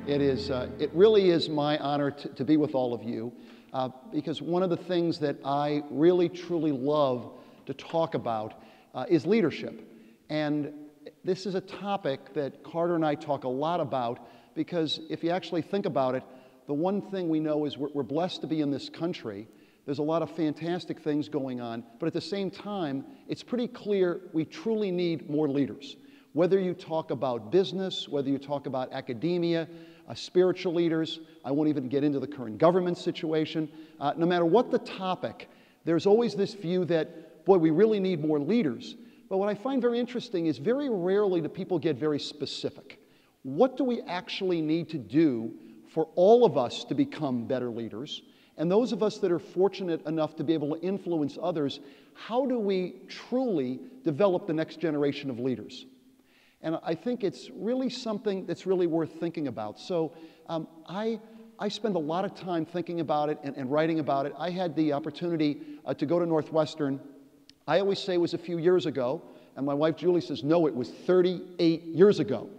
It really is my honor to be with all of you because one of the things that I really, truly love to talk about is leadership. And this is a topic that Carter and I talk a lot about because if you actually think about it, the one thing we know is we're blessed to be in this country. There's a lot of fantastic things going on, but at the same time, it's pretty clear we truly need more leaders. Whether you talk about business, whether you talk about academia, spiritual leaders, I won't even get into the current government situation. No matter what the topic, there's always this view that, boy, we really need more leaders. But what I find very interesting is very rarely do people get very specific. What do we actually need to do for all of us to become better leaders? And those of us that are fortunate enough to be able to influence others, how do we truly develop the next generation of leaders? And I think it's really something that's really worth thinking about. So I spend a lot of time thinking about it and writing about it. I had the opportunity to go to Northwestern. I always say it was a few years ago, and my wife Julie says, no, it was 38 years ago.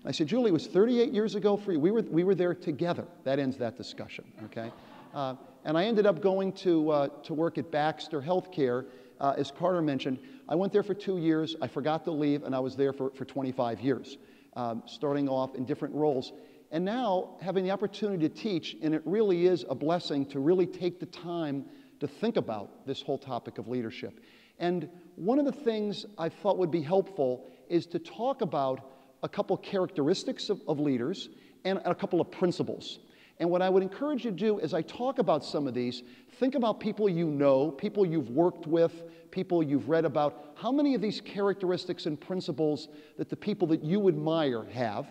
I said, Julie, it was 38 years ago for you. We were there together. That ends that discussion, okay? And I ended up going to work at Baxter Healthcare, as Carter mentioned. I went there for 2 years. I forgot to leave, and I was there for 25 years, starting off in different roles. And now, having the opportunity to teach, and it really is a blessing to really take the time to think about this whole topic of leadership. And one of the things I thought would be helpful is to talk about a couple characteristics of leaders and a couple of principles. And what I would encourage you to do as I talk about some of these, think about people you know, people you've worked with, people you've read about. How many of these characteristics and principles that the people that you admire have?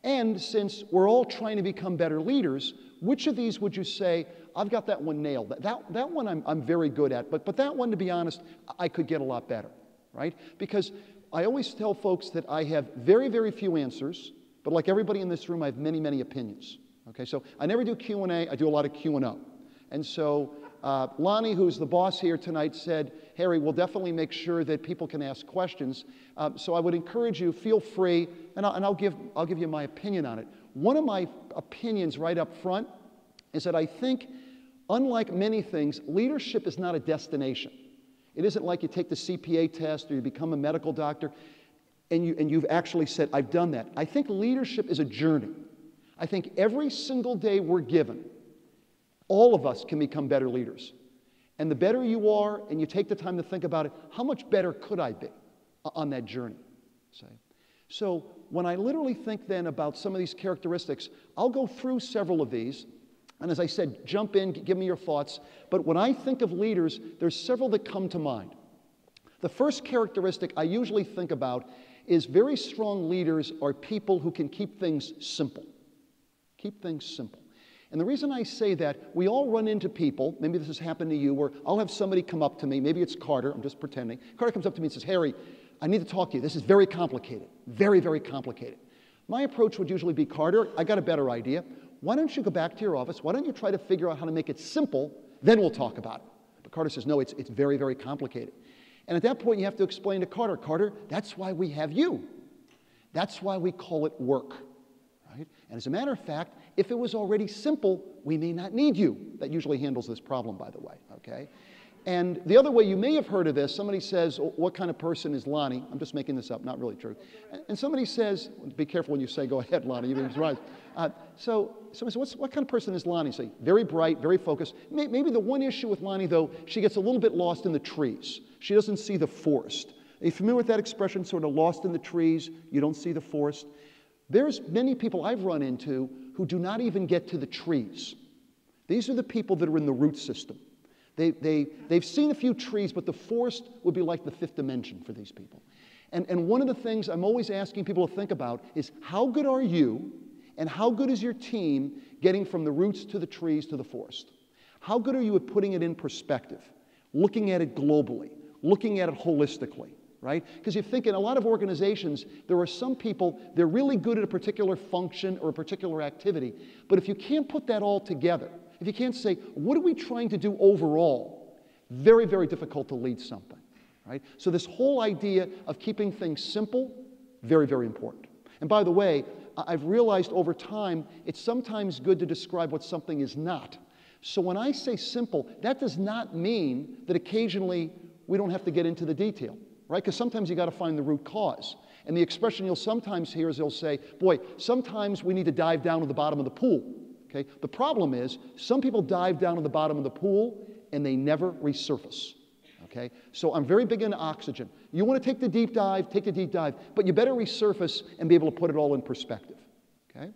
And since we're all trying to become better leaders, which of these would you say, I've got that one nailed. That one I'm very good at, but that one, to be honest, I could get a lot better, right? Because I always tell folks that I have very, very few answers, but like everybody in this room, I have many, many opinions. Okay, so I never do Q&A, I do a lot of Q&O. And so Lonnie, who's the boss here tonight, said, Harry, we'll definitely make sure that people can ask questions. So I would encourage you, feel free, and I'll give you my opinion on it. One of my opinions right up front is that I think, unlike many things, leadership is not a destination. It isn't like you take the CPA test or you become a medical doctor and you've actually said, I've done that. I think leadership is a journey. I think every single day we're given, all of us can become better leaders. And the better you are, and you take the time to think about it, how much better could I be on that journey? So when I literally think then about some of these characteristics, I'll go through several of these. And as I said, jump in, give me your thoughts. But when I think of leaders, there's several that come to mind. The first characteristic I usually think about is very strong leaders are people who can keep things simple. Keep things simple. And the reason I say that, we all run into people, maybe this has happened to you, where I'll have somebody come up to me, maybe it's Carter, I'm just pretending. Carter comes up to me and says, Harry, I need to talk to you. This is very complicated, very, very complicated. My approach would usually be, Carter, I got a better idea. Why don't you go back to your office? Why don't you try to figure out how to make it simple? Then we'll talk about it. But Carter says, no, it's very, very complicated. And at that point, you have to explain to Carter, Carter, that's why we have you. That's why we call it work. Right? And as a matter of fact, if it was already simple, we may not need you. That usually handles this problem, by the way. Okay? And the other way, you may have heard of this, somebody says, what kind of person is Lonnie? I'm just making this up, not really true. And somebody says, be careful when you say, go ahead, Lonnie, you're right. So somebody says, what kind of person is Lonnie? Say, very bright, very focused. Maybe the one issue with Lonnie, though, she gets a little bit lost in the trees. She doesn't see the forest. Are you familiar with that expression, sort of lost in the trees, you don't see the forest? There's many people I've run into who do not even get to the trees. These are the people that are in the root system. They've seen a few trees, but the forest would be like the fifth dimension for these people. And one of the things I'm always asking people to think about is how good are you and how good is your team getting from the roots to the trees to the forest? How good are you at putting it in perspective, looking at it globally, looking at it holistically? Right? Because you think in a lot of organizations, there are some people, they're really good at a particular function or a particular activity, but if you can't put that all together, if you can't say, what are we trying to do overall, very, very difficult to lead something, right? So this whole idea of keeping things simple, very, very important. And by the way, I've realized over time, it's sometimes good to describe what something is not. So when I say simple, that does not mean that occasionally we don't have to get into the detail, right? Because sometimes you got to find the root cause. And the expression you'll sometimes hear is they'll say, boy, sometimes we need to dive down to the bottom of the pool. Okay? The problem is some people dive down to the bottom of the pool and they never resurface. Okay? So I'm very big into oxygen. You want to take the deep dive, but you better resurface and be able to put it all in perspective. Okay?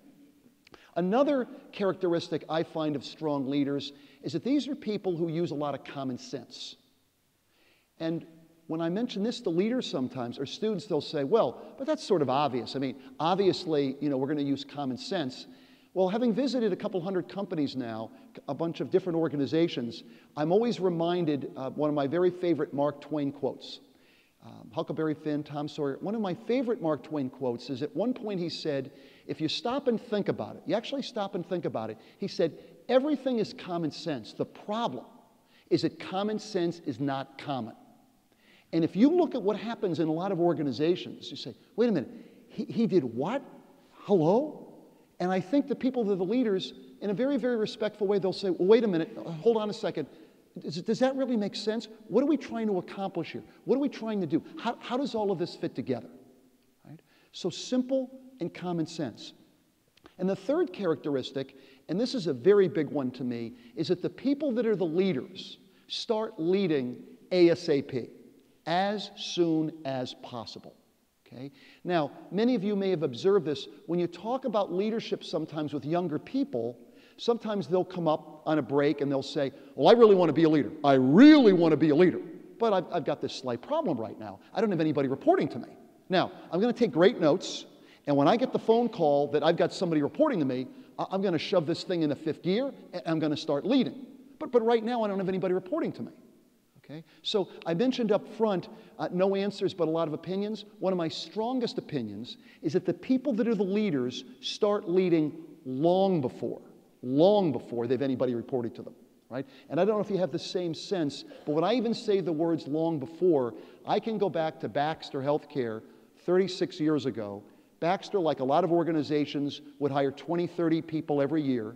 Another characteristic I find of strong leaders is that these are people who use a lot of common sense. And when I mention this to leaders sometimes, or students, they'll say, well, but that's sort of obvious. I mean, obviously, we're going to use common sense. Well, having visited a couple hundred companies now, a bunch of different organizations, I'm always reminded of one of my very favorite Mark Twain quotes. Huckleberry Finn, Tom Sawyer. One of my favorite Mark Twain quotes is at one point he said, if you stop and think about it, you actually stop and think about it, he said, everything is common sense. The problem is that common sense is not common. And if you look at what happens in a lot of organizations, you say, wait a minute, he did what? Hello? And I think the people that are the leaders, in a very, very respectful way, they'll say, well, wait a minute, hold on a second. Does that really make sense? What are we trying to accomplish here? What are we trying to do? How does all of this fit together? Right? So simple and common sense. And the third characteristic, and this is a very big one to me, is that the people that are the leaders start leading ASAP, as soon as possible. Okay? Now, many of you may have observed this. When you talk about leadership sometimes with younger people, sometimes they'll come up on a break and they'll say, well, I really want to be a leader. I really want to be a leader. But I've got this slight problem right now. I don't have anybody reporting to me. Now, I'm going to take great notes, and when I get the phone call that I've got somebody reporting to me, I'm going to shove this thing into fifth gear, and I'm going to start leading. But right now, I don't have anybody reporting to me. Okay? So I mentioned up front, no answers but a lot of opinions. One of my strongest opinions is that the people that are the leaders start leading long before they have anybody reporting to them. Right? And I don't know if you have the same sense, but when I even say the words long before, I can go back to Baxter Healthcare 36 years ago. Baxter, like a lot of organizations, would hire 20, 30 people every year.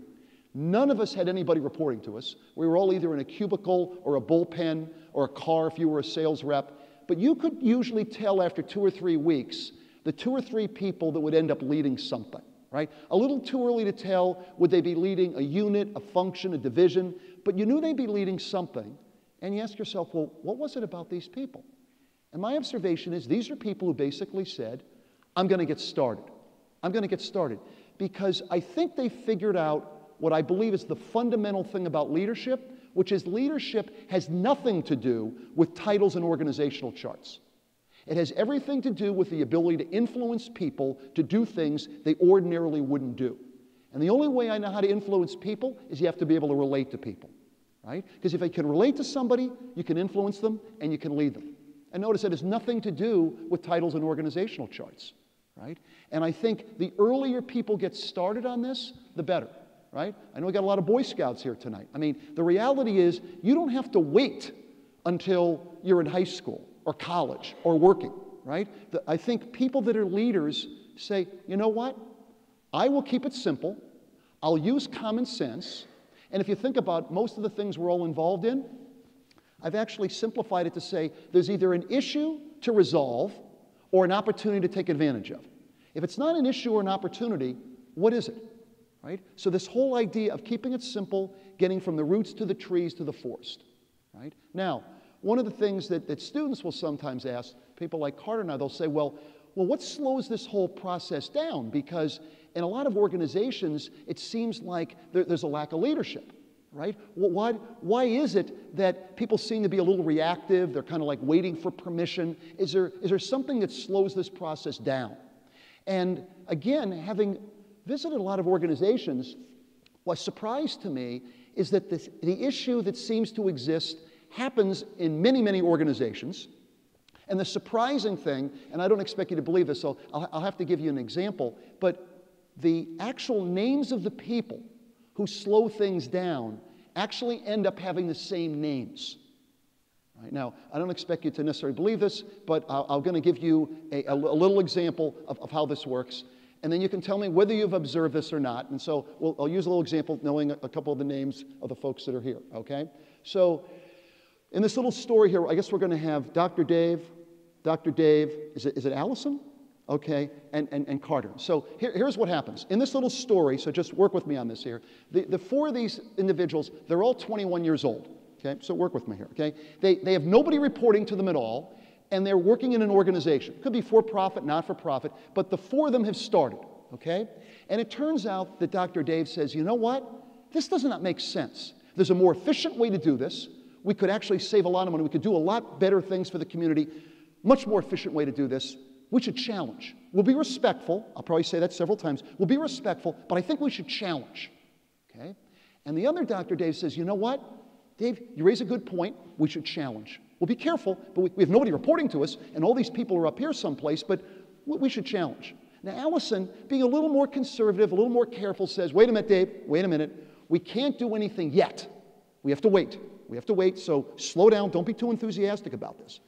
None of us had anybody reporting to us. We were all either in a cubicle or a bullpen or a car if you were a sales rep. But you could usually tell after 2 or 3 weeks the 2 or 3 people that would end up leading something, right? A little too early to tell would they be leading a unit, a function, a division, but you knew they'd be leading something. And you ask yourself, well, what was it about these people? And my observation is these are people who basically said, I'm going to get started. I'm going to get started. Because I think they figured out what I believe is the fundamental thing about leadership, which is leadership has nothing to do with titles and organizational charts. It has everything to do with the ability to influence people to do things they ordinarily wouldn't do. And the only way I know how to influence people is you have to be able to relate to people, right? Because if I can relate to somebody, you can influence them and you can lead them. And notice that has nothing to do with titles and organizational charts, right? And I think the earlier people get started on this, the better. Right? I know we got a lot of Boy Scouts here tonight. I mean, the reality is you don't have to wait until you're in high school or college or working, right? I think people that are leaders say, you know what? I will keep it simple. I'll use common sense. And if you think about most of the things we're all involved in, I've actually simplified it to say there's either an issue to resolve or an opportunity to take advantage of. If it's not an issue or an opportunity, what is it? Right? So this whole idea of keeping it simple, getting from the roots to the trees to the forest. Right? Now, one of the things that students will sometimes ask, people like Carter and I, they'll say, well, what slows this whole process down? Because in a lot of organizations, it seems like there's a lack of leadership. Right? Why is it that people seem to be a little reactive? They're kind of like waiting for permission. Is there something that slows this process down? And again, having visited a lot of organizations, what's surprised to me is that the issue that seems to exist happens in many, many organizations. And the surprising thing, and I don't expect you to believe this, so I'll have to give you an example, but the actual names of the people who slow things down actually end up having the same names. Right? Now, I don't expect you to necessarily believe this, but I'm going to give you a little example of how this works. and then you can tell me whether you've observed this or not. And so I'll use a little example, knowing a couple of the names of the folks that are here, okay? So in this little story here, I guess we're going to have Dr. Dave, is it Allison? Okay, and Carter. So here's what happens. In this little story, so just work with me on this here, the four of these individuals, they're all 21 years old, okay? So work with me here, okay? They have nobody reporting to them at all, and they're working in an organization. Could be for-profit, not-for-profit, but the four of them have started, okay? And it turns out that Dr. Dave says, you know what? This does not make sense. There's a more efficient way to do this. We could actually save a lot of money. We could do a lot better things for the community. Much more efficient way to do this. We should challenge. We'll be respectful. I'll probably say that several times. We'll be respectful, but I think we should challenge, okay? And the other Dr. Dave says, you know what? Dave, you raise a good point. We should challenge. We'll be careful, but we have nobody reporting to us, and all these people are up here someplace, but we should challenge. Now, Allison, being a little more conservative, a little more careful, says, wait a minute, Dave, wait a minute. We can't do anything yet. We have to wait. We have to wait, so slow down. Don't be too enthusiastic about this.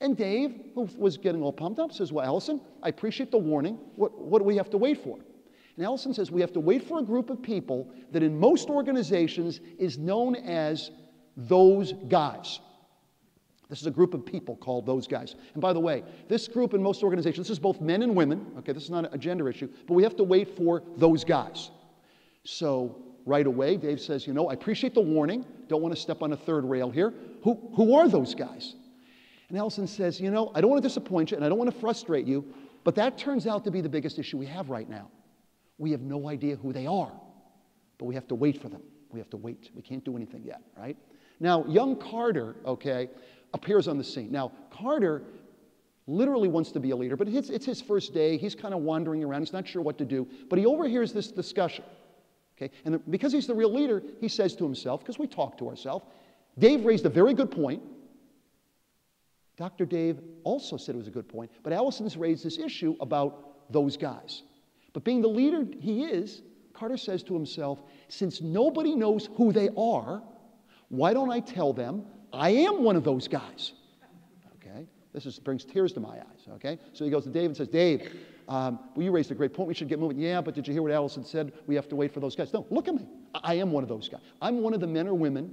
And Dave, who was getting all pumped up, says, well, Allison, I appreciate the warning. What do we have to wait for? And Allison says, we have to wait for a group of people that in most organizations is known as those guys. This is a group of people called those guys. And by the way, this group in most organizations, this is both men and women. Okay, this is not a gender issue, but we have to wait for those guys. So right away, Dave says, you know, I appreciate the warning. Don't want to step on a third rail here. Who are those guys? And Allison says, you know, I don't want to disappoint you and I don't want to frustrate you, but that turns out to be the biggest issue we have right now. We have no idea who they are, but we have to wait for them. We have to wait. We can't do anything yet, right? Now, young Carter, okay, appears on the scene. Now, Carter literally wants to be a leader, but it's his first day. He's kind of wandering around. He's not sure what to do, but he overhears this discussion, okay? And because he's the real leader, he says to himself, because we talk to ourselves, Dave raised a very good point. Dr. Dave also said it was a good point, but Allison's raised this issue about those guys. But being the leader he is, Carter says to himself, since nobody knows who they are, why don't I tell them I am one of those guys? Okay, this brings tears to my eyes, okay? So he goes to Dave and says, Dave, well, you raised a great point. We should get moving. Yeah, but did you hear what Allison said? We have to wait for those guys. No, look at me. I am one of those guys. I'm one of the men or women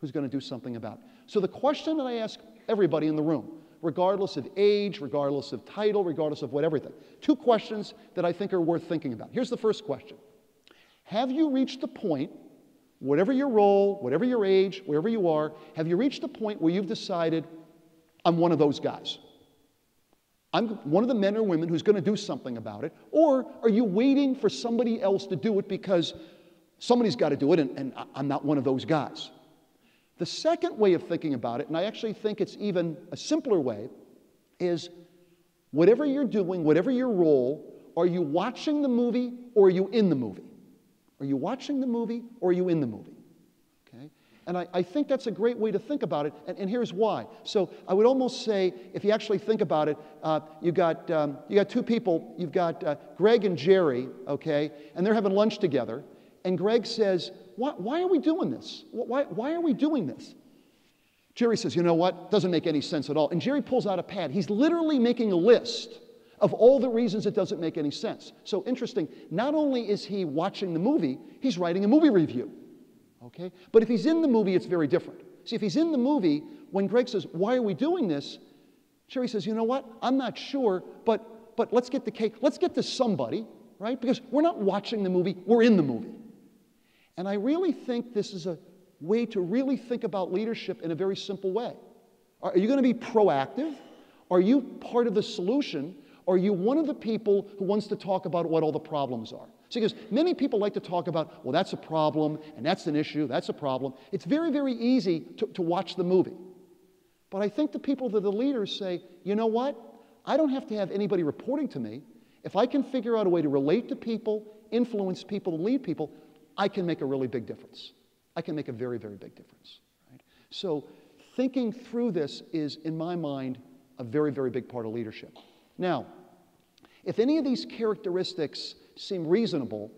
who's going to do something about it. So the question that I ask everybody in the room, regardless of age, regardless of title, regardless of what everything, two questions that I think are worth thinking about. Here's the first question. Have you reached the point, whatever your role, whatever your age, wherever you are, have you reached the point where you've decided, I'm one of those guys? I'm one of the men or women who's going to do something about it? Or are you waiting for somebody else to do it because somebody's got to do it and I'm not one of those guys? The second way of thinking about it, and I actually think it's even a simpler way, is whatever you're doing, whatever your role, are you watching the movie or are you in the movie? Are you watching the movie or are you in the movie? Okay? And I think that's a great way to think about it, and here's why. So I would almost say, if you actually think about it, you got two people. You've got Greg and Jerry, okay, and they're having lunch together, and Greg says, why are we doing this? Why are we doing this? Jerry says, you know what? Doesn't make any sense at all. And Jerry pulls out a pad. He's literally making a list of all the reasons it doesn't make any sense. So interesting, not only is he watching the movie, he's writing a movie review. Okay? But if he's in the movie, it's very different. See, if he's in the movie, when Greg says, why are we doing this? Jerry says, you know what? I'm not sure, but let's get the cake. Let's get to somebody, right? Because we're not watching the movie, we're in the movie. And I really think this is a way to really think about leadership in a very simple way. Are you going to be proactive? Are you part of the solution? Or are you one of the people who wants to talk about what all the problems are? See, because many people like to talk about, well, that's a problem, and that's an issue, that's a problem. It's very, very easy to watch the movie. But I think the people that are the leaders say, you know what? I don't have to have anybody reporting to me. If I can figure out a way to relate to people, influence people, and lead people, I can make a really big difference. I can make a very, very big difference. Right? So thinking through this is, in my mind, a very, very big part of leadership. Now, if any of these characteristics seem reasonable,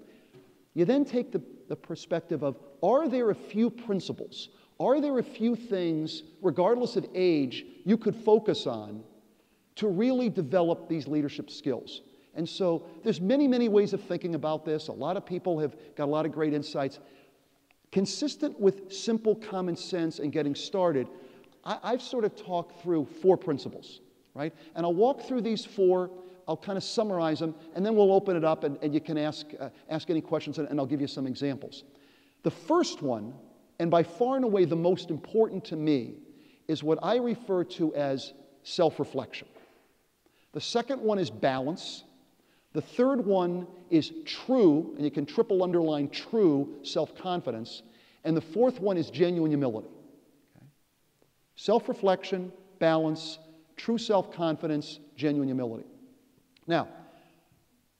you then take the perspective of, are there a few principles? Are there a few things, regardless of age, you could focus on to really develop these leadership skills? And so there's many, many ways of thinking about this. A lot of people have got a lot of great insights. Consistent with simple common sense and getting started, I've sort of talked through 4 principles, right? And I'll walk through these 4, I'll kind of summarize them, and then we'll open it up and you can ask any questions and I'll give you some examples. The first one, and by far and away the most important to me, is what I refer to as self-reflection. The second one is balance. The third one is true, and you can triple underline true self-confidence. And the fourth one is genuine humility. Okay? Self-reflection, balance, true self-confidence, genuine humility. Now,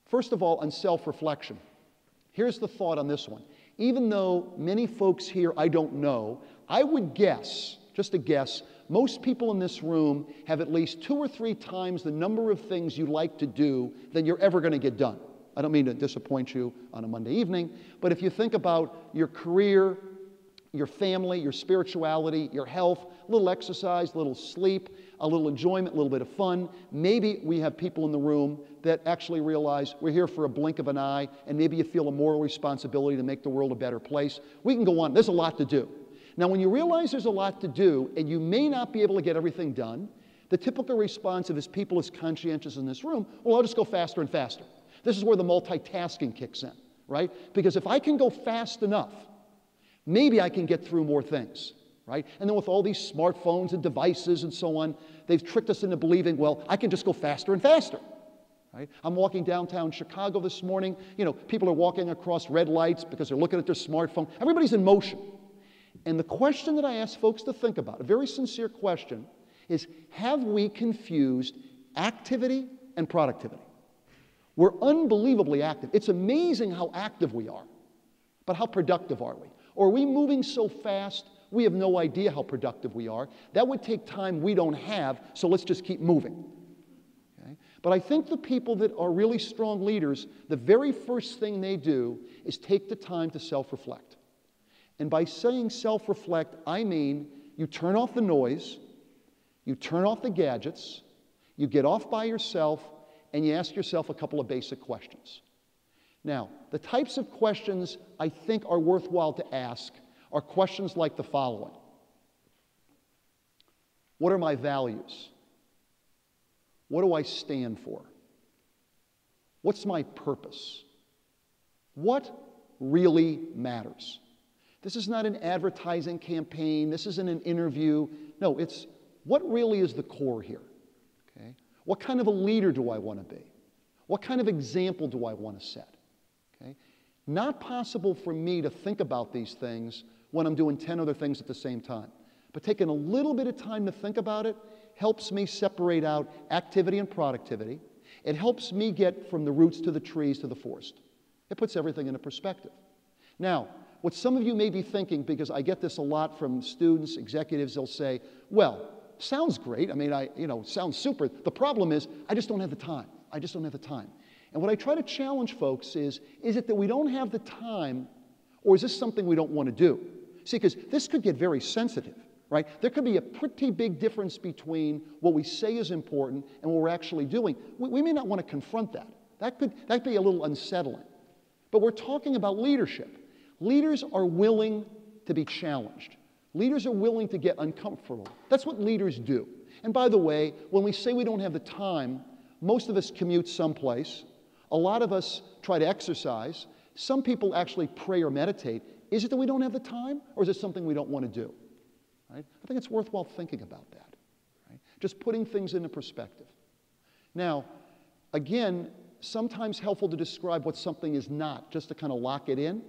first of all, on self-reflection, here's the thought on this one. Even though many folks here I don't know, I would guess, just a guess, most people in this room have at least 2 or 3 times the number of things you like to do than you're ever going to get done. I don't mean to disappoint you on a Monday evening, but if you think about your career, your family, your spirituality, your health, a little exercise, a little sleep, a little enjoyment, a little bit of fun. Maybe we have people in the room that actually realize we're here for a blink of an eye, and maybe you feel a moral responsibility to make the world a better place. We can go on. There's a lot to do. Now, when you realize there's a lot to do, and you may not be able to get everything done, the typical response of people as conscientious in this room, well, I'll just go faster and faster. This is where the multitasking kicks in, right? Because if I can go fast enough, maybe I can get through more things, right? And then with all these smartphones and devices and so on, they've tricked us into believing, well, I can just go faster and faster, right? I'm walking downtown Chicago this morning. You know, people are walking across red lights because they're looking at their smartphone. Everybody's in motion. And the question that I ask folks to think about, a very sincere question, is have we confused activity and productivity? We're unbelievably active. It's amazing how active we are, but how productive are we? Or are we moving so fast, we have no idea how productive we are? That would take time we don't have, so let's just keep moving. Okay? But I think the people that are really strong leaders, the very first thing they do is take the time to self-reflect. And by saying self-reflect, I mean you turn off the noise, you turn off the gadgets, you get off by yourself, and you ask yourself a couple of basic questions. Now, the types of questions I think are worthwhile to ask are questions like the following. What are my values? What do I stand for? What's my purpose? What really matters? This is not an advertising campaign. This isn't an interview. No, it's what really is the core here. Okay? What kind of a leader do I want to be? What kind of example do I want to set? Okay? Not possible for me to think about these things when I'm doing 10 other things at the same time. But taking a little bit of time to think about it helps me separate out activity and productivity. It helps me get from the roots to the trees to the forest. It puts everything into perspective. Now, what some of you may be thinking, because I get this a lot from students, executives, they'll say, well, sounds great. I mean, sounds super. The problem is, I just don't have the time. I just don't have the time. And what I try to challenge folks is it that we don't have the time, or is this something we don't want to do? See, because this could get very sensitive, right? There could be a pretty big difference between what we say is important and what we're actually doing. We may not want to confront that. That could be a little unsettling. But we're talking about leadership. Leaders are willing to be challenged. Leaders are willing to get uncomfortable. That's what leaders do. And by the way, when we say we don't have the time, most of us commute someplace. A lot of us try to exercise. Some people actually pray or meditate. Is it that we don't have the time, or is it something we don't want to do? Right? I think it's worthwhile thinking about that. Right? Just putting things into perspective. Now, again, sometimes helpful to describe what something is not, just to kind of lock it in.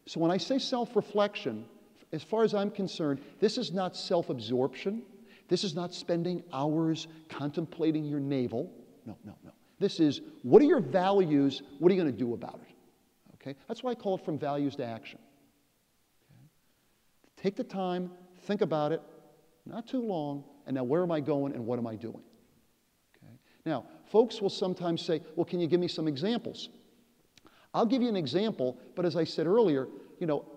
So when I say self-reflection, as far as I'm concerned, this is not self-absorption. This is not spending hours contemplating your navel. No, no, no. This is, what are your values? What are you going to do about it? Okay? That's why I call it from values to action. Okay? Take the time, think about it, not too long, and now where am I going and what am I doing? Okay? Now, folks will sometimes say, well, can you give me some examples? I'll give you an example, but as I said earlier,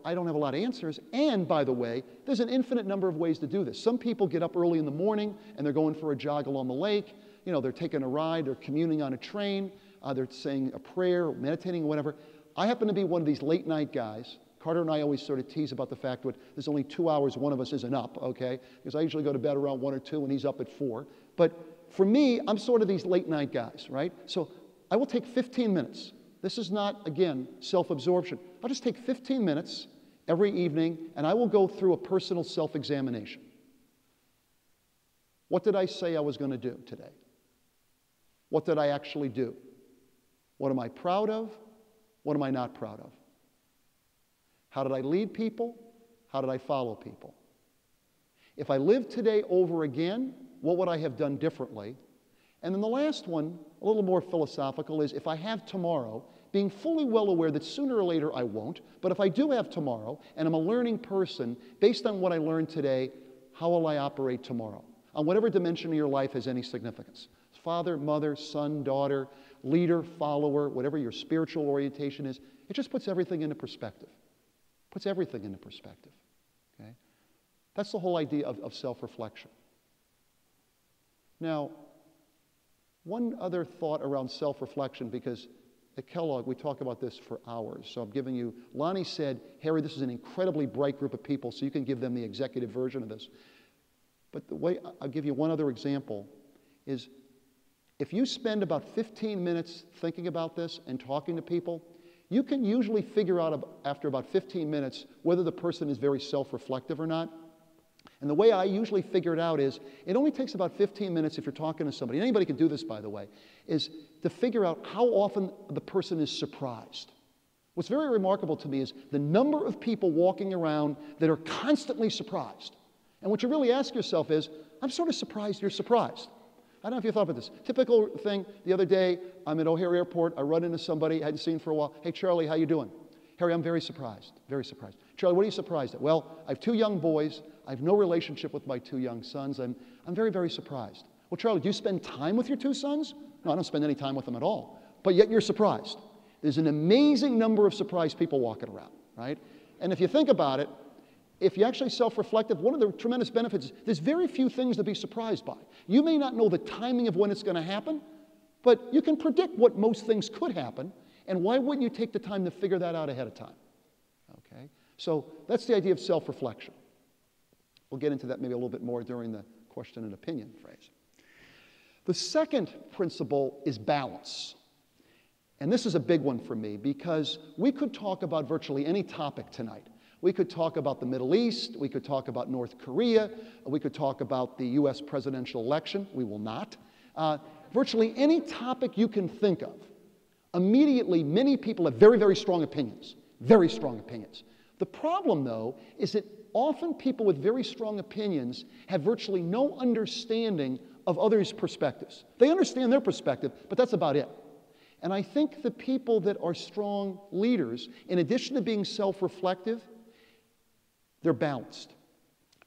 I don't have a lot of answers. And by the way, there's an infinite number of ways to do this. Some people get up early in the morning and they're going for a jog along the lake. They're taking a ride, they're commuting on a train. either saying a prayer, or meditating, or whatever. I happen to be one of these late night guys. Carter and I always sort of tease about the fact that there's only 2 hours one of us isn't up, okay? Because I usually go to bed around 1 or 2 and he's up at 4. But for me, I'm sort of these late night guys, right? So I will take 15 minutes. This is not, again, self-absorption. I'll just take 15 minutes every evening and I will go through a personal self-examination. What did I say I was going to do today? What did I actually do? What am I proud of? What am I not proud of? How did I lead people? How did I follow people? If I lived today over again, what would I have done differently? And then the last one, a little more philosophical, is if I have tomorrow, being fully well aware that sooner or later I won't, but if I do have tomorrow, and I'm a learning person, based on what I learned today, how will I operate tomorrow? On whatever dimension of your life has any significance. Father, mother, son, daughter, leader, follower, whatever your spiritual orientation is, it just puts everything into perspective. Puts everything into perspective. Okay? That's the whole idea of self-reflection. Now, one other thought around self-reflection, because at Kellogg we talk about this for hours. So I'm giving you, Lonnie said, Harry, this is an incredibly bright group of people, so you can give them the executive version of this. But the way, I'll give you one other example, is if you spend about 15 minutes thinking about this and talking to people, you can usually figure out after about 15 minutes whether the person is very self-reflective or not. And the way I usually figure it out is, it only takes about 15 minutes if you're talking to somebody, and anybody can do this by the way, is to figure out how often the person is surprised. What's very remarkable to me is the number of people walking around that are constantly surprised. And what you really ask yourself is, I'm sort of surprised you're surprised. I don't know if you thought about this. Typical thing, the other day, I'm at O'Hare Airport, I run into somebody I hadn't seen for a while. Hey, Charlie, how you doing? Harry, I'm very surprised, very surprised. Charlie, what are you surprised at? Well, I have 2 young boys. I have no relationship with my 2 young sons. I'm very, very surprised. Well, Charlie, do you spend time with your 2 sons? No, I don't spend any time with them at all. But yet you're surprised. There's an amazing number of surprised people walking around, right? And if you think about it, if you're actually self-reflective, one of the tremendous benefits is there's very few things to be surprised by. You may not know the timing of when it's going to happen, but you can predict what most things could happen, and why wouldn't you take the time to figure that out ahead of time? Okay? So that's the idea of self-reflection. We'll get into that maybe a little bit more during the question and opinion phrase. The second principle is balance. And this is a big one for me because we could talk about virtually any topic tonight. We could talk about the Middle East, we could talk about North Korea, we could talk about the US presidential election. We will not. Virtually any topic you can think of, immediately many people have very, very strong opinions. Very strong opinions. The problem, though, is that often people with very strong opinions have virtually no understanding of others' perspectives. They understand their perspective, but that's about it. And I think the people that are strong leaders, in addition to being self-reflective, they're balanced.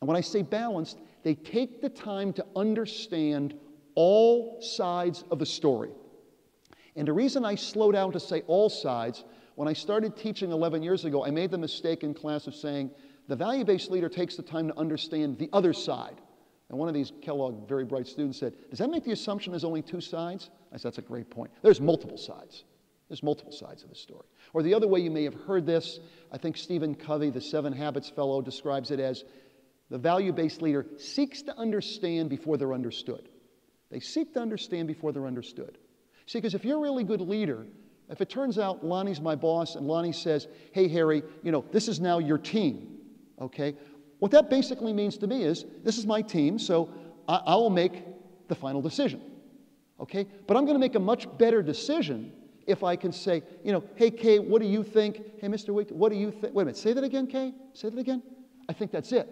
And when I say balanced, they take the time to understand all sides of the story. And the reason I slow down to say all sides, when I started teaching 11 years ago, I made the mistake in class of saying, the value-based leader takes the time to understand the other side. And one of these Kellogg very bright students said, does that make the assumption there's only 2 sides? I said, that's a great point. There's multiple sides. There's multiple sides of the story. Or the other way you may have heard this, I think Stephen Covey, the 7 Habits fellow, describes it as the value-based leader seeks to understand before they're understood. They seek to understand before they're understood. See, because if you're a really good leader, if it turns out Lonnie's my boss and Lonnie says, hey, Harry, this is now your team, okay? What that basically means to me is, this is my team, so I will make the final decision, okay? But I'm going to make a much better decision if I can say, hey, Kay, what do you think? Hey, Mr. Wick, what do you think? Wait a minute, say that again, Kay? Say that again? I think that's it.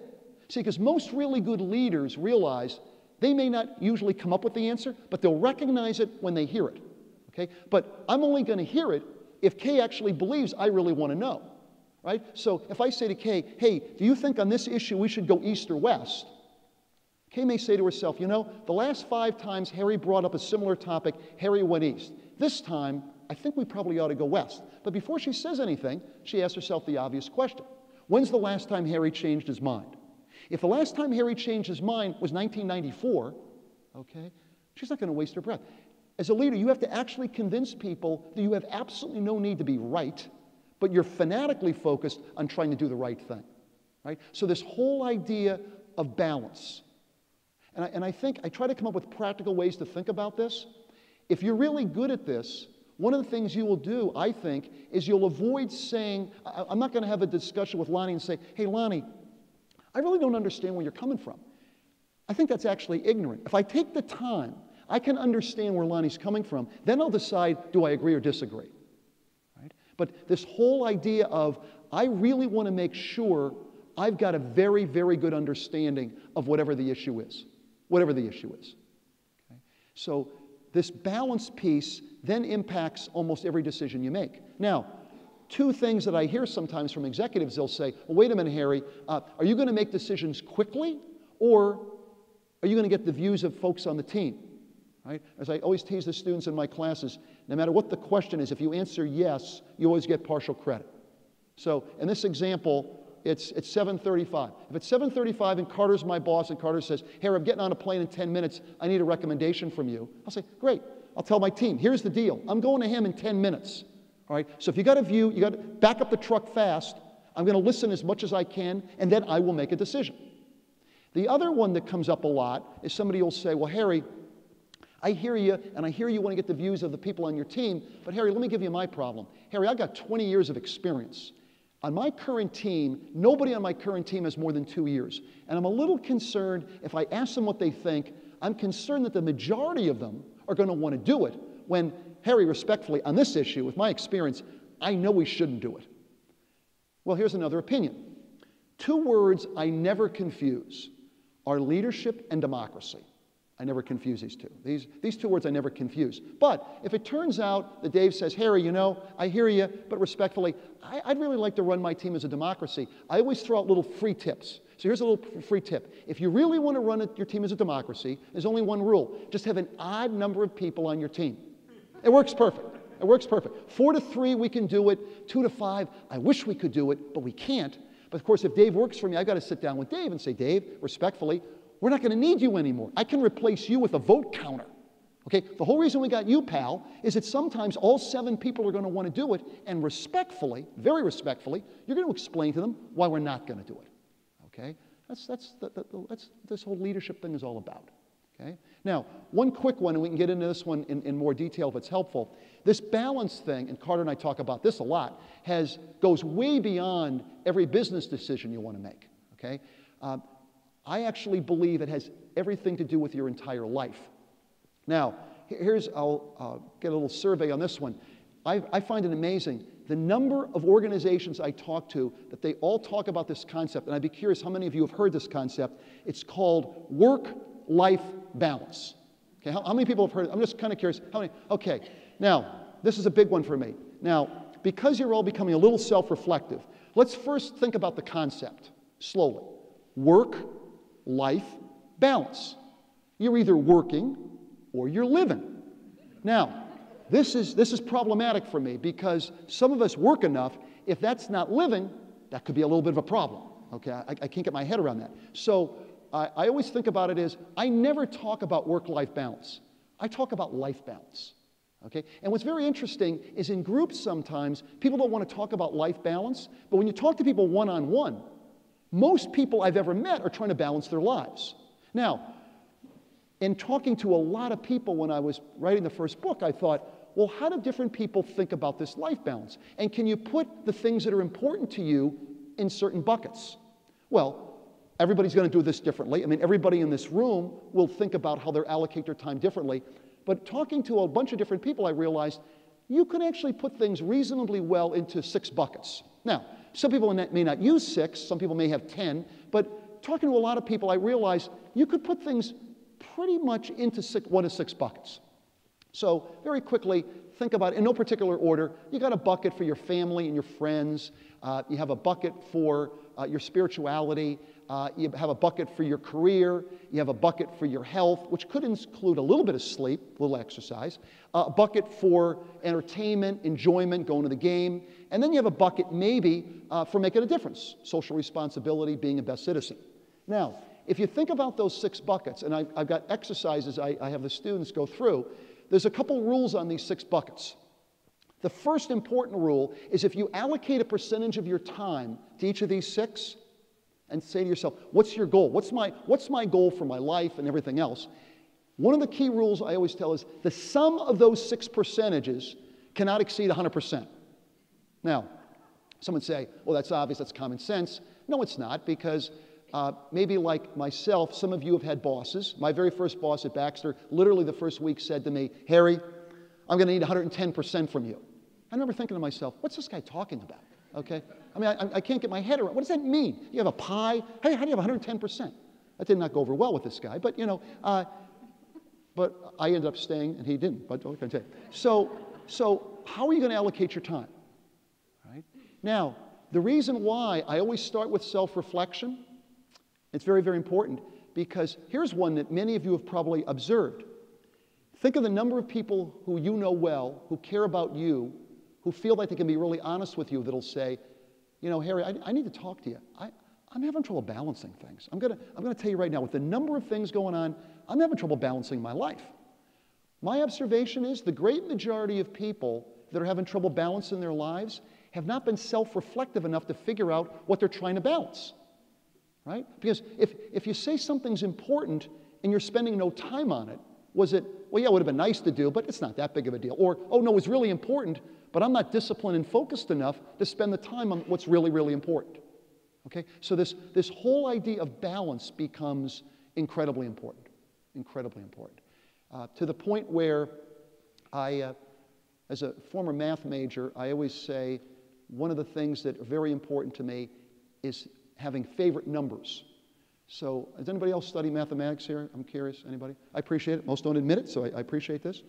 See, because most really good leaders realize they may not usually come up with the answer, but they'll recognize it when they hear it, okay? But I'm only going to hear it if Kay actually believes I really want to know, right? So if I say to Kay, hey, do you think on this issue we should go east or west? Kay may say to herself, the last 5 times Harry brought up a similar topic, Harry went east. This time, I think we probably ought to go west. But before she says anything, she asks herself the obvious question. When's the last time Harry changed his mind? If the last time Harry changed his mind was 1994, okay, she's not going to waste her breath. As a leader, you have to actually convince people that you have absolutely no need to be right, but you're fanatically focused on trying to do the right thing, right? So this whole idea of balance. And I think I try to come up with practical ways to think about this. If you're really good at this, one of the things you will do, I think, is you'll avoid saying, I'm not going to have a discussion with Lonnie and say, hey, Lonnie, I really don't understand where you're coming from. I think that's actually ignorant. If I take the time, I can understand where Lonnie's coming from. Then I'll decide, do I agree or disagree? Right? But this whole idea of, I really want to make sure I've got a very, very good understanding of whatever the issue is. Whatever the issue is. Okay? So this balance piece then impacts almost every decision you make. Now, two things that I hear sometimes from executives, they'll say, well, wait a minute, Harry, are you going to make decisions quickly, or are you going to get the views of folks on the team? Right? As I always tease the students in my classes, no matter what the question is, if you answer yes, you always get partial credit. So in this example, it's 7:35. If it's 7:35 and Carter's my boss and Carter says, Harry, I'm getting on a plane in 10 minutes, I need a recommendation from you, I'll say, great. I'll tell my team, here's the deal. I'm going to him in 10 minutes. All right? So if you got a view, you got to back up the truck fast. I'm going to listen as much as I can, and then I will make a decision. The other one that comes up a lot is somebody will say, well, Harry, I hear you, and I hear you want to get the views of the people on your team, but Harry, let me give you my problem. Harry, I've got 20 years of experience. On my current team, nobody on my current team has more than 2 years. And I'm a little concerned, if I ask them what they think, I'm concerned that the majority of them are going to want to do it, when, Harry, respectfully, on this issue, with my experience, I know we shouldn't do it. Well, here's another opinion. Two words I never confuse are leadership and democracy. I never confuse these two. These two words I never confuse. But if it turns out that Dave says, Harry, you know, I hear you, but respectfully, I'd really like to run my team as a democracy, I always throw out little free tips. So here's a little free tip. If you really want to run your team as a democracy, there's only one rule. Just have an odd number of people on your team. It works perfect. It works perfect. 4 to 3, we can do it. 2 to 5, I wish we could do it, but we can't. But of course, if Dave works for me, I've got to sit down with Dave and say, Dave, respectfully, we're not going to need you anymore. I can replace you with a vote counter. Okay? The whole reason we got you, pal, is that sometimes all 7 people are going to want to do it, and respectfully, very respectfully, you're going to explain to them why we're not going to do it. Okay? That's this whole leadership thing is all about. Okay? Now, one quick one, and we can get into this one in more detail if it's helpful. This balance thing, and Carter and I talk about this a lot, goes way beyond every business decision you want to make. Okay? I actually believe it has everything to do with your entire life. Now, I'll get a little survey on this one. I find it amazing, the number of organizations I talk to, that they all talk about this concept, and I'd be curious how many of you have heard this concept. It's called work-life balance. Okay, how many people have heard it? I'm just kind of curious. How many? Okay, now, this is a big one for me. Now, because you're all becoming a little self-reflective, let's first think about the concept, slowly. Work-life balance. You're either working or you're living. Now, this is problematic for me because some of us work enough. If that's not living, that could be a little bit of a problem. Okay, I can't get my head around that. So I always think about it as I never talk about work-life balance. I talk about life balance. Okay, and what's very interesting is in groups sometimes people don't want to talk about life balance, but when you talk to people one-on-one, most people I've ever met are trying to balance their lives. Now, in talking to a lot of people when I was writing the first book, I thought, well, how do different people think about this life balance? And can you put the things that are important to you in certain buckets? Well, everybody's going to do this differently. I mean, everybody in this room will think about how they allocate their time differently. But talking to a bunch of different people, I realized you can actually put things reasonably well into 6 buckets. Now, some people may not use 6, some people may have 10, but talking to a lot of people, I realized you could put things pretty much into 1 to 6 buckets. So very quickly, think about it in no particular order. You got a bucket for your family and your friends. You have a bucket for your spirituality. You have a bucket for your career. You have a bucket for your health, which could include a little bit of sleep, a little exercise. A bucket for entertainment, enjoyment, going to the game. And then you have a bucket maybe for making a difference, social responsibility, being a best citizen. Now, if you think about those 6 buckets, and I've got exercises I have the students go through, there's a couple rules on these 6 buckets. The first important rule is if you allocate a percentage of your time to each of these 6 and say to yourself, what's your goal? What's my goal for my life and everything else? One of the key rules I always tell is the sum of those 6 percentages cannot exceed 100%. Now, some would say, well, that's obvious, that's common sense. No, it's not, because maybe like myself, some of you have had bosses. My very first boss at Baxter, literally the first week said to me, Harry, I'm going to need 110% from you. I remember thinking to myself, what's this guy talking about? Okay? I mean, I can't get my head around. What does that mean? You have a pie? Hey, how do you have 110%? That did not go over well with this guy, but but I ended up staying and he didn't. But what can I tell you? So how are you going to allocate your time? Right? Now, the reason why I always start with self-reflection, it's very, very important, because here's one that many of you have probably observed. Think of the number of people who you know well, who care about you, who feel like they can be really honest with you, that'll say, you know, Harry, I need to talk to you. I'm having trouble balancing things. I'm gonna tell you right now, with the number of things going on, I'm having trouble balancing my life. My observation is the great majority of people that are having trouble balancing their lives have not been self-reflective enough to figure out what they're trying to balance. Right? Because if you say something's important and you're spending no time on it, was it, well, yeah, it would have been nice to do, but it's not that big of a deal. Or, oh, no, it's really important, but I'm not disciplined and focused enough to spend the time on what's really, really important. Okay? So this whole idea of balance becomes incredibly important. Incredibly important. To the point where as a former math major, I always say one of the things that are very important to me is having favorite numbers. So does anybody else study mathematics here? I'm curious. Anybody? I appreciate it. Most don't admit it, so I appreciate this.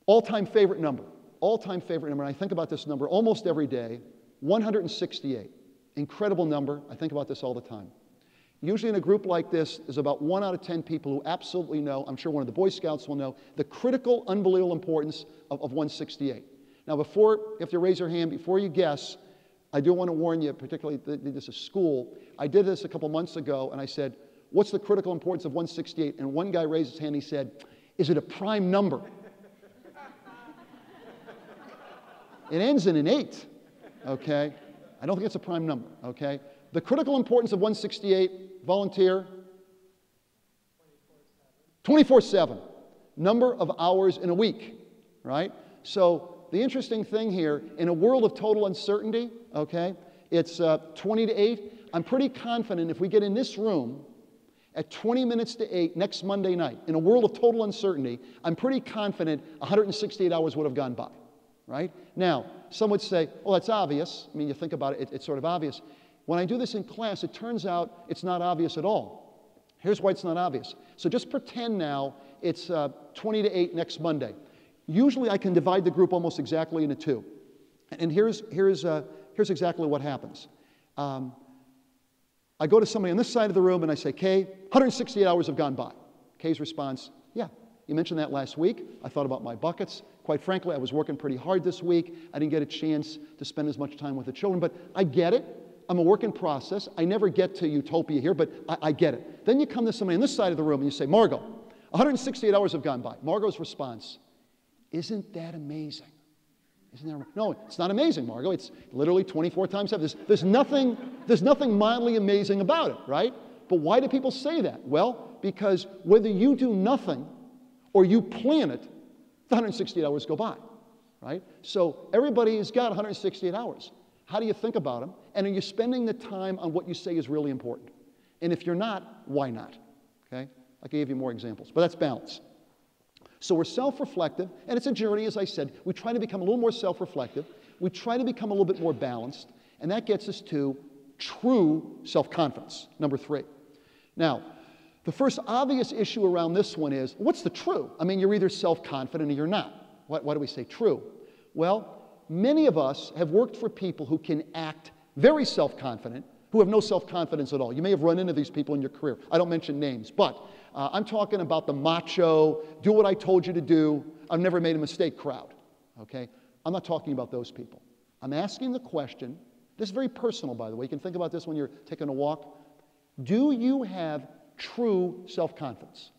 All-time favorite number. All-time favorite number. And I think about this number almost every day. 168. Incredible number. I think about this all the time. Usually in a group like this, there's about 1 out of 10 people who absolutely know, I'm sure one of the Boy Scouts will know, the critical, unbelievable importance of 168. Now, you have to raise your hand, before you guess, I do want to warn you, particularly this is school. I did this a couple months ago, and I said, what's the critical importance of 168? And one guy raised his hand, and he said, is it a prime number? It ends in an 8, okay? I don't think it's a prime number, okay? The critical importance of 168, volunteer? 24/7. Number of hours in a week, right? So the interesting thing here, in a world of total uncertainty, okay, it's 20 to 8. I'm pretty confident if we get in this room at 20 minutes to 8 next Monday night, in a world of total uncertainty, I'm pretty confident 168 hours would have gone by, right? Now, some would say, well, that's obvious. I mean, you think about it, it's sort of obvious. When I do this in class, it turns out it's not obvious at all. Here's why it's not obvious. So just pretend now it's 20 to 8 next Monday. Usually I can divide the group almost exactly into 2. And here's exactly what happens. I go to somebody on this side of the room and I say, Kay, 168 hours have gone by. Kay's response, yeah, you mentioned that last week. I thought about my buckets. Quite frankly, I was working pretty hard this week. I didn't get a chance to spend as much time with the children, but I get it. I'm a work in process. I never get to utopia here, but I get it. Then you come to somebody on this side of the room and you say, Margot, 168 hours have gone by. Margot's response, isn't that amazing? Isn't that, no, it's not amazing, Margot. It's literally 24 times 7. There's nothing mildly amazing about it, right? But why do people say that? Well, because whether you do nothing or you plan it, the 168 hours go by, right? So everybody has got 168 hours. How do you think about them? And are you spending the time on what you say is really important? And if you're not, why not? Okay? I gave you more examples, but that's balance. So we're self-reflective, and it's a journey, as I said. We try to become a little more self-reflective. We try to become a little bit more balanced, and that gets us to true self-confidence, number 3. Now, the first obvious issue around this one is, what's the true? I mean, you're either self-confident or you're not. Why do we say true? Well, many of us have worked for people who can act very self-confident, who have no self-confidence at all. You may have run into these people in your career. I don't mention names, but I'm talking about the macho, do what I told you to do, I've never made a mistake crowd, okay? I'm not talking about those people. I'm asking the question, this is very personal, by the way. You can think about this when you're taking a walk. Do you have true self-confidence?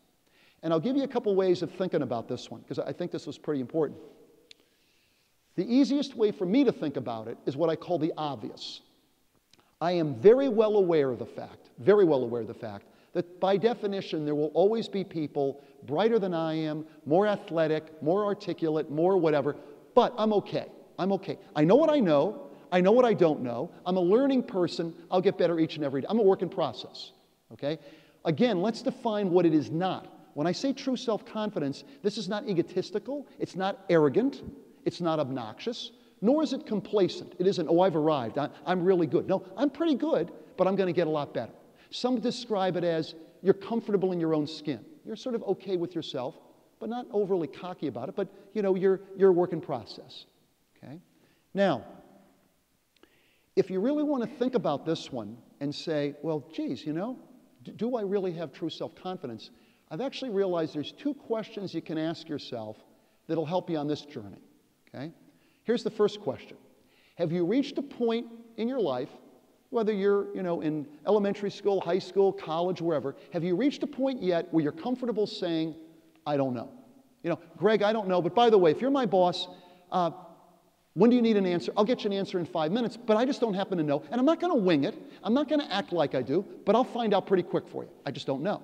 And I'll give you a couple ways of thinking about this one, because I think this was pretty important. The easiest way for me to think about it is what I call the obvious. I am very well aware of the fact, that by definition there will always be people brighter than I am, more athletic, more articulate, more whatever, but I'm okay. I'm okay. I know what I know. I know what I don't know. I'm a learning person. I'll get better each and every day. I'm a work in process, okay? Again, let's define what it is not. When I say true self-confidence, this is not egotistical. It's not arrogant. It's not obnoxious. Nor is it complacent. It isn't, oh, I've arrived. I'm really good. No, I'm pretty good, but I'm going to get a lot better. Some describe it as you're comfortable in your own skin. You're sort of okay with yourself, but not overly cocky about it. But, you know, you're a work in process, okay? Now, if you really want to think about this one and say, well, geez, you know, do I really have true self-confidence? I've actually realized there's two questions you can ask yourself that'll help you on this journey, okay? Here's the first question. Have you reached a point in your life, whether you're, you know, in elementary school, high school, college, wherever, have you reached a point yet where you're comfortable saying, I don't know? You know, Greg, I don't know, but by the way, if you're my boss, when do you need an answer? I'll get you an answer in 5 minutes, but I just don't happen to know. And I'm not going to wing it. I'm not going to act like I do, but I'll find out pretty quick for you. I just don't know.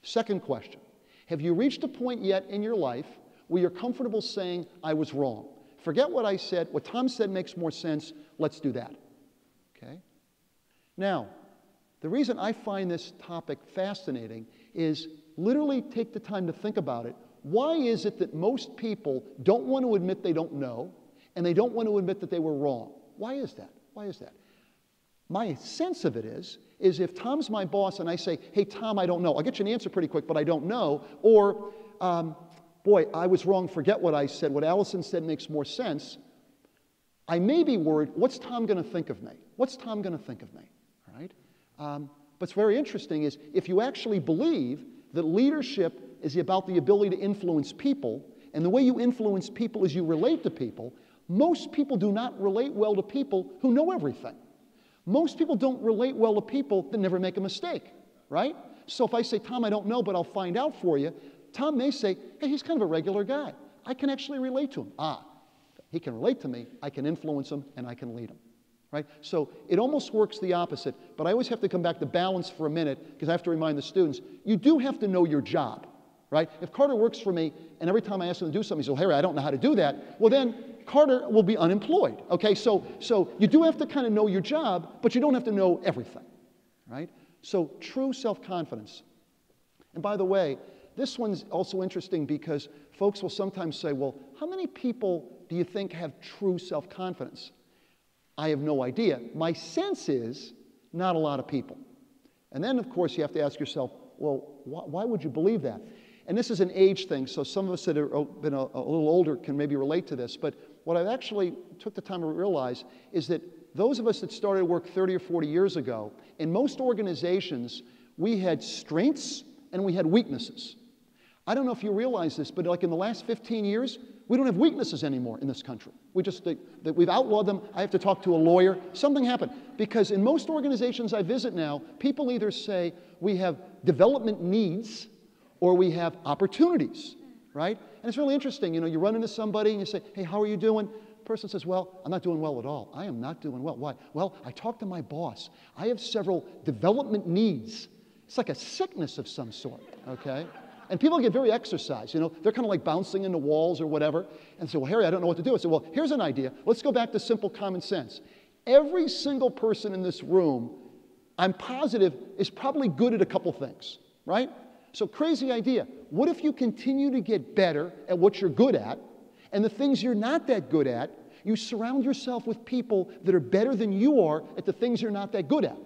Second question. Have you reached a point yet in your life where you're comfortable saying, I was wrong? Forget what I said. What Tom said makes more sense. Let's do that. Okay? Now, the reason I find this topic fascinating is literally take the time to think about it. Why is it that most people don't want to admit they don't know, and they don't want to admit that they were wrong? Why is that? Why is that? My sense of it is if Tom's my boss and I say, hey, Tom, I don't know. I'll get you an answer pretty quick, but I don't know. Or, boy, I was wrong. Forget what I said. What Allison said makes more sense. I may be worried, what's Tom going to think of me? What's Tom going to think of me? All right? What's very interesting is if you actually believe that leadership is about the ability to influence people, and the way you influence people is you relate to people, most people do not relate well to people who know everything. Most people don't relate well to people that never make a mistake, right? So if I say, Tom, I don't know, but I'll find out for you, Tom may say, hey, he's kind of a regular guy. I can actually relate to him. He can relate to me, I can influence him, and I can lead him, right? So it almost works the opposite, but I always have to come back to balance for a minute because I have to remind the students, you do have to know your job, right? If Carter works for me, and every time I ask him to do something, he says, well, Harry, I don't know how to do that, well then, Carter will be unemployed, okay? So you do have to kind of know your job, but you don't have to know everything, right? So true self-confidence. And by the way, this one's also interesting because folks will sometimes say, well, how many people do you think have true self-confidence? I have no idea. My sense is not a lot of people. And then, of course, you have to ask yourself, well, why would you believe that? And this is an age thing, so some of us that have been a little older can maybe relate to this, but what I've actually took the time to realize is that those of us that started work 30 or 40 years ago, in most organizations, we had strengths and we had weaknesses. I don't know if you realize this, but like in the last 15 years, we don't have weaknesses anymore in this country. We've outlawed them. I have to talk to a lawyer. Something happened. Because in most organizations I visit now, people either say we have development needs or we have opportunities, right? And it's really interesting. You know, you run into somebody and you say, hey, how are you doing? The person says, well, I'm not doing well at all. I am not doing well. Why? Well, I talked to my boss. I have several development needs. It's like a sickness of some sort, okay? And people get very exercised, you know. They're kind of like bouncing into walls or whatever. And say, well, Harry, I don't know what to do. I said, well, here's an idea. Let's go back to simple common sense. Every single person in this room, I'm positive, is probably good at a couple things, right? So crazy idea. What if you continue to get better at what you're good at, and the things you're not that good at, you surround yourself with people that are better than you are at the things you're not that good at?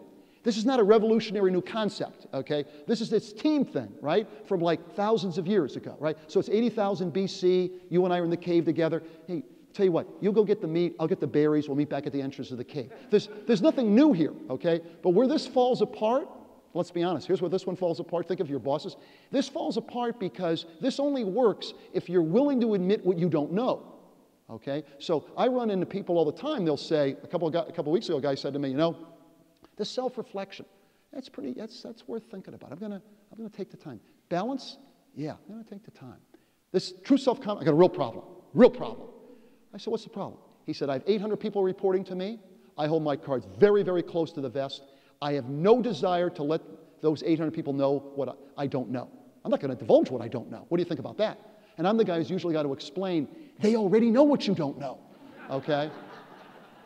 This is not a revolutionary new concept, okay? This is this team thing, right? From like thousands of years ago, right? So it's 80,000 BC. You and I are in the cave together. Hey, tell you what, you go get the meat, I'll get the berries, we'll meet back at the entrance of the cave. There's nothing new here, okay? But where this falls apart, let's be honest, here's where this one falls apart. Think of your bosses. This falls apart because this only works if you're willing to admit what you don't know, okay? So I run into people all the time. They'll say, a couple weeks ago, a guy said to me, you know, this self-reflection, that's worth thinking about. I'm gonna take the time. Balance, Yeah, I'm going to take the time. This true self-confidence, I got a real problem. Real problem. I said, what's the problem? He said, I have 800 people reporting to me. I hold my cards very, very close to the vest. I have no desire to let those 800 people know what I don't know. I'm not going to divulge what I don't know. What do you think about that? And I'm the guy who's usually got to explain, they already know what you don't know, okay?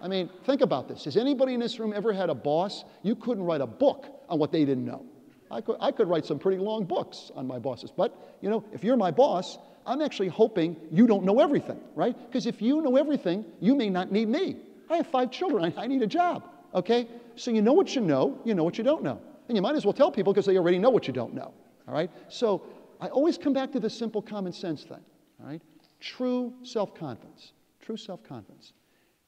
I mean, think about this. Has anybody in this room ever had a boss? You couldn't write a book on what they didn't know. I could write some pretty long books on my bosses. But, you know, if you're my boss, I'm actually hoping you don't know everything, right? Because if you know everything, you may not need me. I have 5 children. I need a job, okay? So you know what you know what you don't know. And you might as well tell people because they already know what you don't know, all right? So I always come back to this simple common sense thing, all right? True self-confidence, true self-confidence.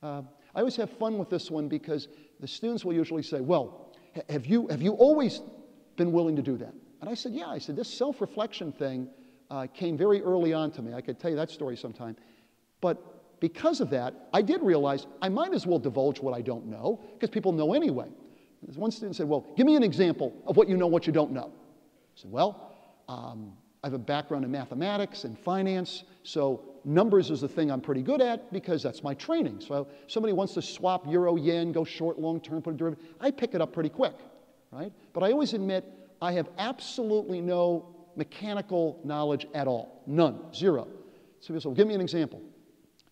I always have fun with this one because the students will usually say, well, have you always been willing to do that? And I said, yeah. I said, this self-reflection thing came very early on to me. I could tell you that story sometime. But because of that, I did realize I might as well divulge what I don't know because people know anyway. One student said, well, give me an example of what you don't know. I said, well, I have a background in mathematics and finance, so numbers is the thing I'm pretty good at because that's my training. So if somebody wants to swap euro, yen, go short, long term, put a derivative, I pick it up pretty quick, right? But I always admit I have absolutely no mechanical knowledge at all. None. Zero. So give me an example.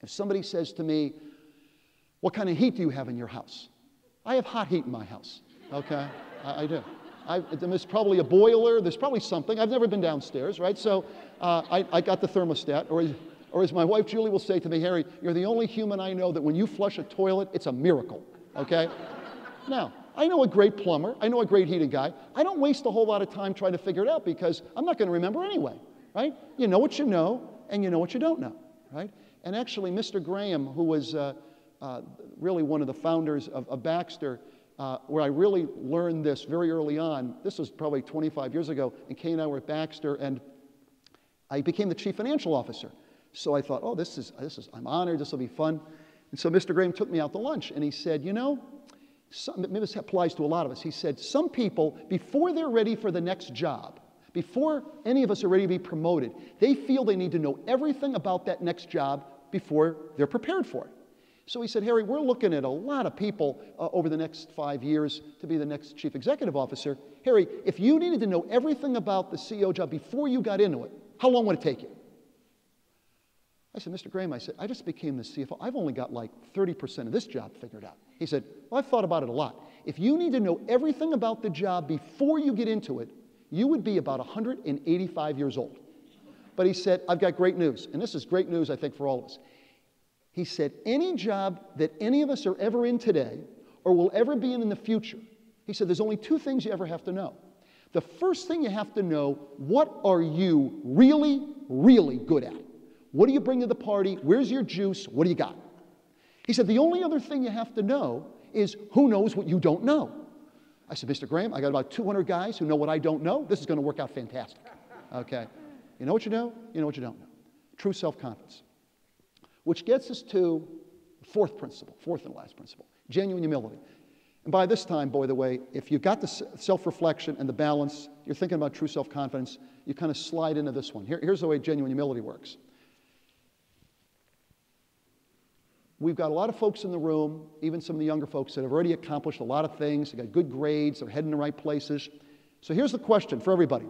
If somebody says to me, what kind of heat do you have in your house? I have hot heat in my house, okay? I do. There's probably a boiler. There's probably something. I've never been downstairs, right? So I got the thermostat. Or as my wife Julie will say to me, Harry, you're the only human I know that when you flush a toilet, it's a miracle, okay? Now, I know a great plumber. I know a great heating guy. I don't waste a whole lot of time trying to figure it out because I'm not going to remember anyway, right? You know what you know, and you know what you don't know, right? And actually, Mr. Graham, who was really one of the founders of Baxter, where I really learned this very early on, this was probably 25 years ago, and Kay and I were at Baxter, and I became the chief financial officer. So I thought, oh, I'm honored, this will be fun. And so Mr. Graham took me out to lunch, and he said, you know, maybe this applies to a lot of us. He said, some people, before they're ready for the next job, before any of us are ready to be promoted, they feel they need to know everything about that next job before they're prepared for it. So he said, Harry, we're looking at a lot of people over the next 5 years to be the next chief executive officer. Harry, if you needed to know everything about the CEO job before you got into it, how long would it take you? I said, Mr. Graham, I just became the CFO. I've only got like 30% of this job figured out. He said, well, I've thought about it a lot. If you need to know everything about the job before you get into it, you would be about 185 years old. But he said, I've got great news. And this is great news, I think, for all of us. He said, any job that any of us are ever in today or will ever be in the future, he said, there's only 2 things you ever have to know. The first thing you have to know, what are you really, really good at? What do you bring to the party? Where's your juice? What do you got? He said, the only other thing you have to know is who knows what you don't know. I said, Mr. Graham, I got about 200 guys who know what I don't know. This is going to work out fantastic. Okay. You know what you know? You know what you don't know. True self-confidence. Which gets us to the fourth and last principle, genuine humility. And by this time, by the way, if you've got the self-reflection and the balance, you're thinking about true self-confidence, you kind of slide into this one. Here's the way genuine humility works. We've got a lot of folks in the room, even some of the younger folks that have already accomplished a lot of things. They've got good grades. They're heading in the right places. So here's the question for everybody.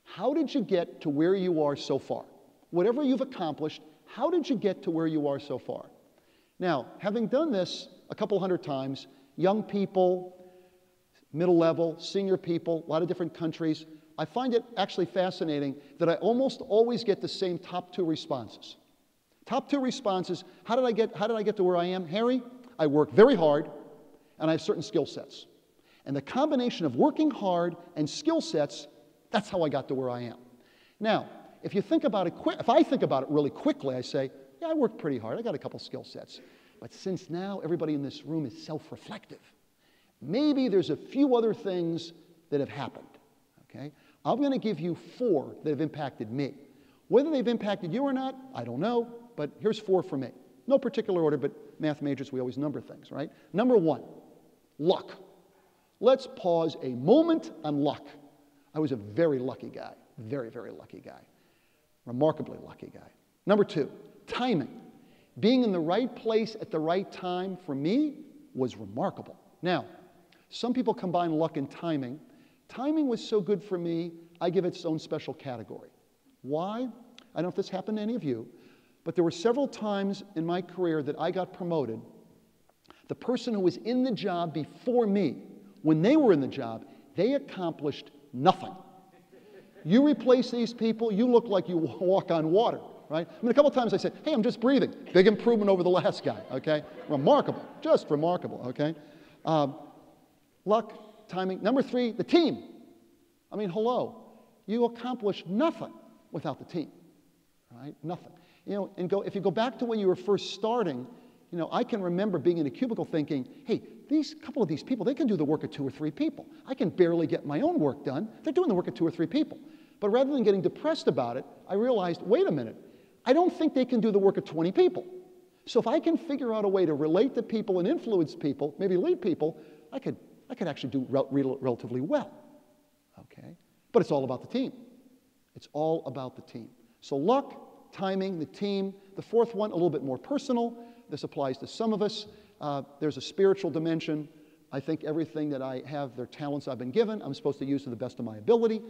How did you get to where you are so far? Whatever you've accomplished, how did you get to where you are so far? Now, having done this a couple hundred times, young people, middle level, senior people, a lot of different countries, I find it actually fascinating that I almost always get the same top 2 responses. Top 2 responses, how did I get to where I am? Harry, I work very hard and I have certain skill sets. And the combination of working hard and skill sets, that's how I got to where I am. Now, if you think about it if I think about it really quickly, I say, yeah, I work pretty hard. I got a couple skill sets. But since now everybody in this room is self-reflective, maybe there's a few other things that have happened, okay? I'm going to give you 4 that have impacted me. Whether they've impacted you or not, I don't know, but here's 4 for me. No particular order, but math majors, we always number things, right? Number 1, luck. Let's pause a moment on luck. I was a very lucky guy. Very, very lucky guy. Remarkably lucky guy. Number 2, timing. Being in the right place at the right time for me was remarkable. Now, some people combine luck and timing. Timing was so good for me, I give it its own special category. Why? I don't know if this happened to any of you, but there were several times in my career that I got promoted. The person who was in the job before me, when they were in the job, they accomplished nothing. You replace these people, you look like you walk on water, right? I mean, a couple of times I said, hey, I'm just breathing. Big improvement over the last guy, okay? Remarkable, just remarkable, okay? Luck, timing. Number 3, the team. I mean, hello. You accomplish nothing without the team, right? Nothing. You know, and if you go back to when you were first starting, you know, I can remember being in a cubicle thinking, hey, couple of these people, they can do the work of 2 or 3 people. I can barely get my own work done. They're doing the work of 2 or 3 people. But rather than getting depressed about it, I realized, wait a minute, I don't think they can do the work of 20 people. So if I can figure out a way to relate to people and influence people, maybe lead people, I could actually do relatively well, okay? But it's all about the team. It's all about the team. So luck, timing, the team. The 4th one, a little bit more personal. This applies to some of us. There's a spiritual dimension. I think everything that I have, their talents I've been given, I'm supposed to use to the best of my ability.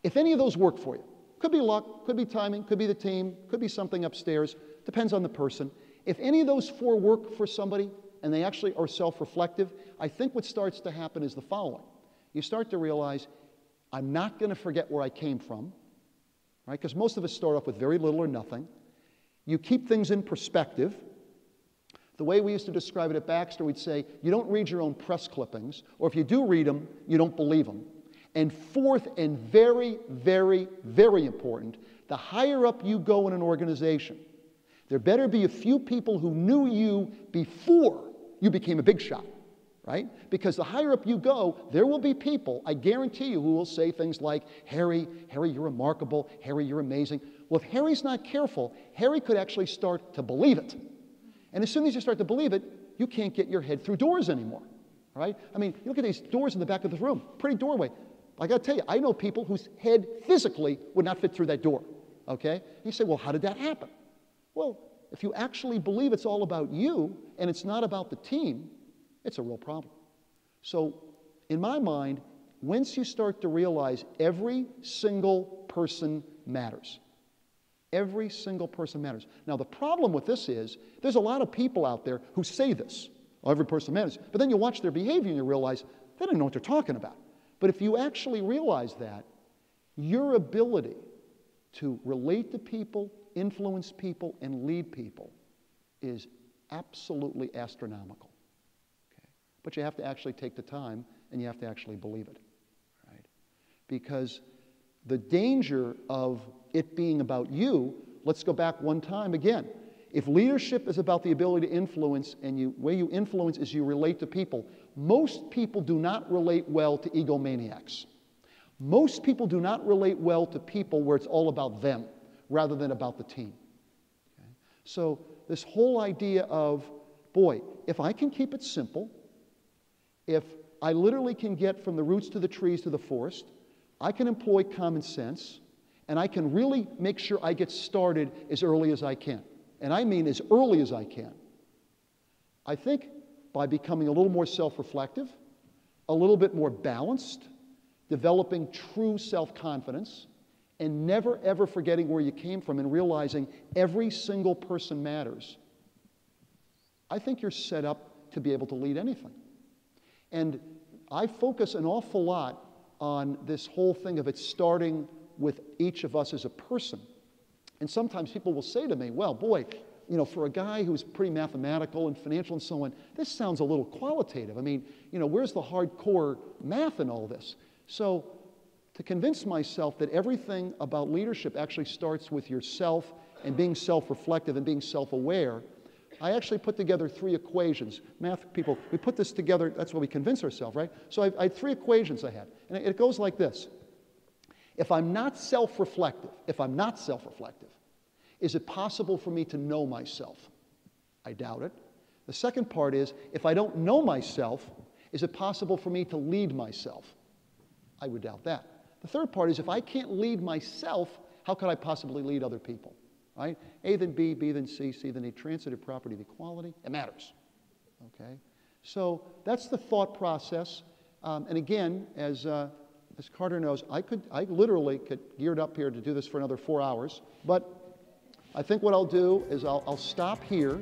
If any of those work for you, could be luck, could be timing, could be the team, could be something upstairs, depends on the person. If any of those 4 work for somebody and they actually are self-reflective, I think what starts to happen is the following. You start to realize, I'm not going to forget where I came from, right? Because most of us start off with very little or nothing. You keep things in perspective. The way we used to describe it at Baxter, we'd say, you don't read your own press clippings, or if you do read them, you don't believe them. And 4th, and very, very, very important, the higher up you go in an organization, there better be a few people who knew you before you became a big shot, right? Because the higher up you go, there will be people, I guarantee you, who will say things like, Harry, you're remarkable, Harry, you're amazing. Well, if Harry's not careful, Harry could actually start to believe it. And as soon as you start to believe it, you can't get your head through doors anymore, right? I mean, you look at these doors in the back of the room, pretty doorway. I got to tell you, I know people whose head physically would not fit through that door, okay? You say, well, how did that happen? Well, if you actually believe it's all about you and it's not about the team, it's a real problem. So, in my mind, once you start to realize every single person matters, every single person matters. Now, the problem with this is there's a lot of people out there who say this, oh, every person matters, but then you watch their behavior and you realize they don't know what they're talking about. But if you actually realize that, your ability to relate to people, influence people, and lead people is absolutely astronomical. Okay? But you have to actually take the time and you have to actually believe it, right? Because the danger of it being about you, let's go back one time again. If leadership is about the ability to influence, and the way you influence is you relate to people, most people do not relate well to egomaniacs. Most people do not relate well to people where it's all about them rather than about the team. Okay? So this whole idea of, boy, if I can keep it simple, if I literally can get from the roots to the trees to the forest, I can employ common sense, and I can really make sure I get started as early as I can. And I mean as early as I can. I think by becoming a little more self-reflective, a little bit more balanced, developing true self-confidence, and never ever forgetting where you came from and realizing every single person matters, I think you're set up to be able to lead anything. And I focus an awful lot on this whole thing of it starting with each of us as a person. And sometimes people will say to me, well, boy, you know, for a guy who's pretty mathematical and financial and so on, this sounds a little qualitative. I mean, you know, where's the hardcore math in all this? So to convince myself that everything about leadership actually starts with yourself and being self-reflective and being self-aware, I actually put together 3 equations. Math people, we put this together, that's what we convince ourselves, right? So I had 3 equations I had, and it goes like this. If I'm not self-reflective, is it possible for me to know myself? I doubt it. The second part is, if I don't know myself, is it possible for me to lead myself? I would doubt that. The third part is if I can't lead myself, how could I possibly lead other people? Right? A then B, B then C, C then A, transitive property of equality. It matters. Okay? So that's the thought process. And again, as Carter knows, I literally could geared up here to do this for another 4 hours. But I think what I'll do is I'll stop here.